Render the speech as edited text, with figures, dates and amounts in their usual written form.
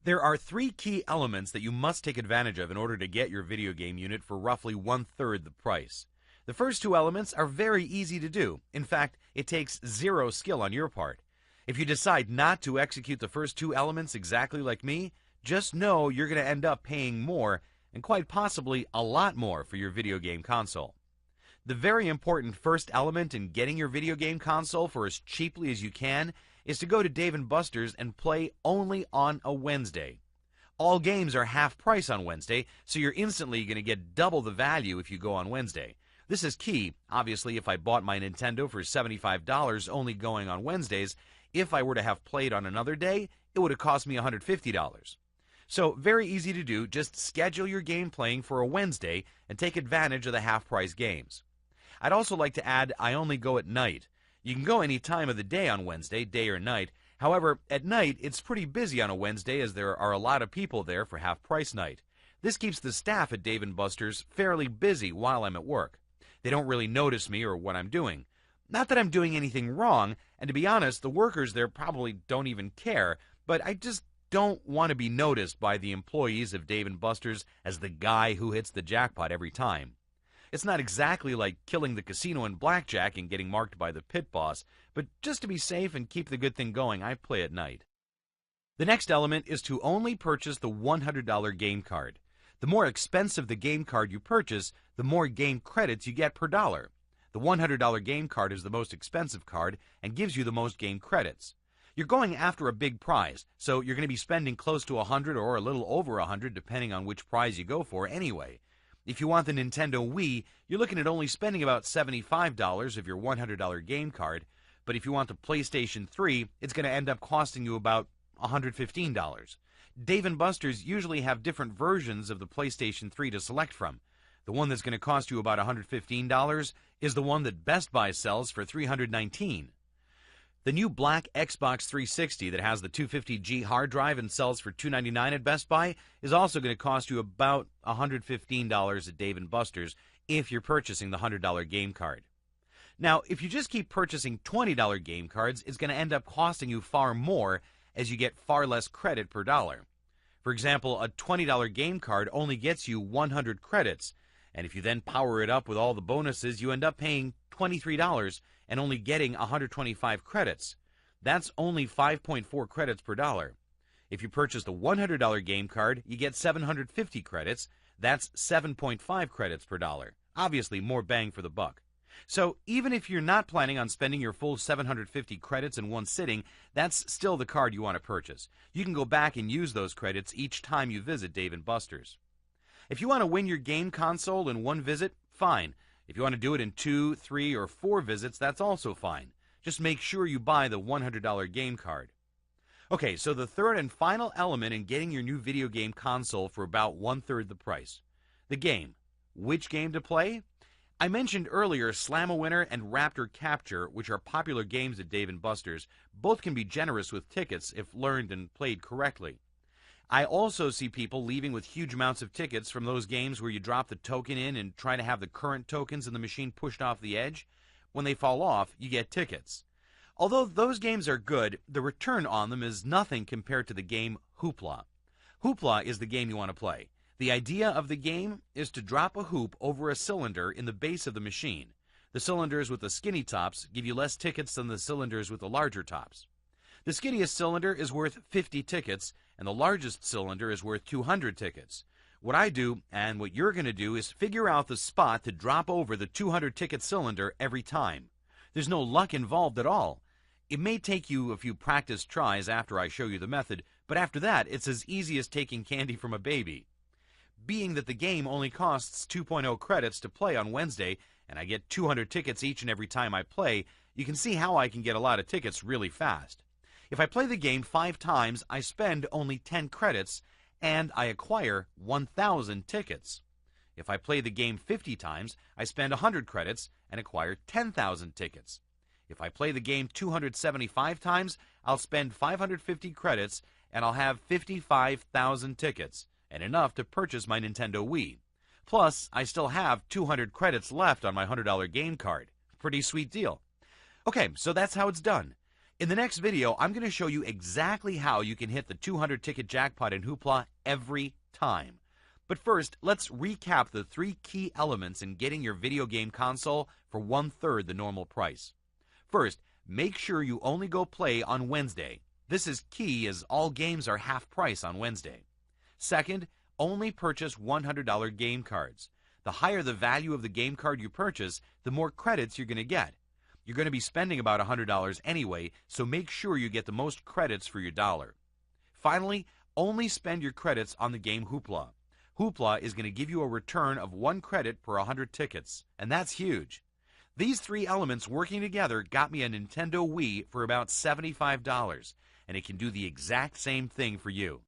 There are three key elements that you must take advantage of in order to get your video game unit for roughly 1/3 the price. The first two elements are very easy to do. In fact, it takes zero skill on your part. If you decide not to execute the first two elements exactly like me, just know you're going to end up paying more, and quite possibly a lot more, for your video game console. The very important first element in getting your video game console for as cheaply as you can is to go to Dave & Buster's and play only on a Wednesday. All games are half price on Wednesday, so you're instantly going to get double the value if you go on Wednesday. This is key. Obviously, if I bought my Nintendo for $75 only going on Wednesdays, if I were to have played on another day, it would have cost me $150. So, very easy to do. Just schedule your game playing for a Wednesday and take advantage of the half-price games. I'd also like to add, I only go at night. You can go any time of the day on Wednesday, day or night. However, at night, it's pretty busy on a Wednesday as there are a lot of people there for half-price night. This keeps the staff at Dave & Buster's fairly busy while I'm at work. They don't really notice me or what I'm doing. Not that I'm doing anything wrong, and to be honest, the workers there probably don't even care, but I just don't want to be noticed by the employees of Dave & Buster's as the guy who hits the jackpot every time. It's not exactly like killing the casino in blackjack and getting marked by the pit boss, but just to be safe and keep the good thing going, I play at night. The next element is to only purchase the $100 game card. The more expensive the game card you purchase, the more game credits you get per dollar. The $100 game card is the most expensive card and gives you the most game credits. You're going after a big prize, so you're going to be spending close to $100 or a little over $100 depending on which prize you go for anyway. If you want the Nintendo Wii, you're looking at only spending about $75 of your $100 game card, but if you want the PlayStation 3, it's going to end up costing you about $115. Dave & Buster's usually have different versions of the PlayStation 3 to select from. The one that's going to cost you about $115 is the one that Best Buy sells for $319. The new black Xbox 360 that has the 250G hard drive and sells for $299 at Best Buy is also going to cost you about $115 at Dave & Buster's if you're purchasing the $100 game card. Now, if you just keep purchasing $20 game cards, it's going to end up costing you far more as you get far less credit per dollar. For example, a $20 game card only gets you 100 credits, and if you then power it up with all the bonuses, you end up paying $23 and only getting 125 credits. That's only 5.4 credits per dollar. If you purchase the $100 game card, you get 750 credits. That's 7.5 credits per dollar. Obviously, more bang for the buck. So even if you're not planning on spending your full 750 credits in one sitting, that's still the card you want to purchase. You can go back and use those credits each time you visit Dave & Buster's. If you want to win your game console in one visit, fine. If you want to do it in 2, 3, or 4 visits, that's also fine. Just make sure you buy the $100 game card. Okay, so the third and final element in getting your new video game console for about 1/3 the price. The game. Which game to play? I mentioned earlier Slam-A-Winner and Raptor Capture, which are popular games at Dave & Buster's. Both can be generous with tickets if learned and played correctly. I also see people leaving with huge amounts of tickets from those games where you drop the token in and try to have the current tokens in the machine pushed off the edge. When they fall off, you get tickets. Although those games are good, the return on them is nothing compared to the game Hoopla. Hoopla is the game you want to play. The idea of the game is to drop a hoop over a cylinder in the base of the machine. The cylinders with the skinny tops give you less tickets than the cylinders with the larger tops. The skinniest cylinder is worth 50 tickets, and the largest cylinder is worth 200 tickets. What I do, and what you're going to do, is figure out the spot to drop over the 200-ticket cylinder every time. There's no luck involved at all. It may take you a few practice tries after I show you the method, but after that, it's as easy as taking candy from a baby. Being that the game only costs 2.0 credits to play on Wednesday, and I get 200 tickets each and every time I play, you can see how I can get a lot of tickets really fast. If I play the game 5 times, I spend only 10 credits, and I acquire 1,000 tickets. If I play the game 50 times, I spend 100 credits and acquire 10,000 tickets. If I play the game 275 times, I'll spend 550 credits, and I'll have 55,000 tickets, and enough to purchase my Nintendo Wii. Plus, I still have 200 credits left on my $100 game card. Pretty sweet deal. Okay, so that's how it's done. In the next video, I'm going to show you exactly how you can hit the 200 ticket jackpot in Hoopla every time. But first, let's recap the 3 key elements in getting your video game console for 1/3 the normal price. First, make sure you only go play on Wednesday. This is key as all games are half price on Wednesday. Second, only purchase $100 game cards. The higher the value of the game card you purchase, the more credits you're going to get. You're going to be spending about $100 anyway, so make sure you get the most credits for your dollar. Finally, only spend your credits on the game Hoopla. Hoopla is going to give you a return of 1 credit per 100 tickets, and that's huge. These 3 elements working together got me a Nintendo Wii for about $75, and it can do the exact same thing for you.